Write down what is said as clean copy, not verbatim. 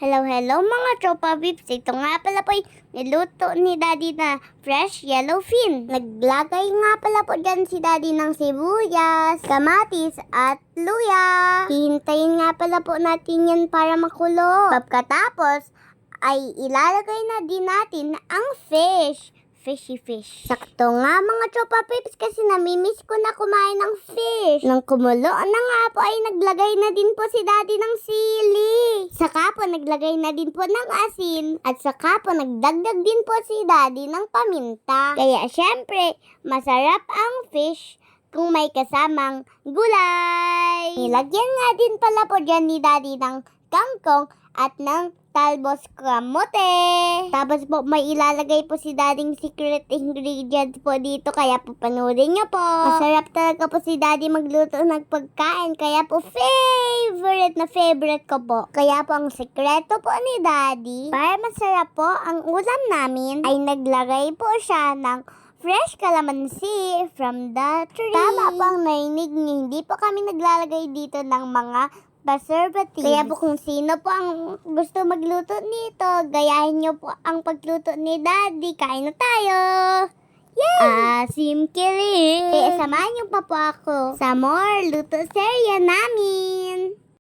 Hello, hello mga tropa vips. Ito nga pala po niluto ni Daddy na fresh yellowfin. Naglagay nga pala po dyan si Daddy ng sibuyas, kamatis at luya. Hihintayin nga pala po natin yan para makulo. Pagkatapos ay ilalagay na din natin ang fish. Fishy fish. Sakto nga mga tropa pips kasi namimiss ko na kumain ng fish. Nang kumulo na nga po ay naglagay na din po si Daddy ng sili. Saka po naglagay na din po ng asin. At saka po nagdagdag din po si Daddy ng paminta. Kaya syempre, masarap ang fish kung may kasamang gulay. Nilagyan nga din pala po dyan ni Daddy ng kangkong at ng talbos kamote. Tapos po may ilalagay po si Daddyng secret ingredients po dito. Kaya po panoorin nyo po. Masarap talaga po si Daddy magluto ng pagkain. Kaya po favorite ko po. Kaya po ang sekreto po ni Daddy para masarap po ang ulam namin ay naglagay po siya ng fresh calamansi from the tree. Tama po ang narinig niyo. Hindi po kami naglalagay dito ng mga preservatives. Kaya po kung sino po ang gusto magluto nito, gayahin nyo po ang pagluto ni Daddy. Kain na tayo! Yay! Asim kilig! Kaya samahan nyo pa po ako sa more luto serya namin.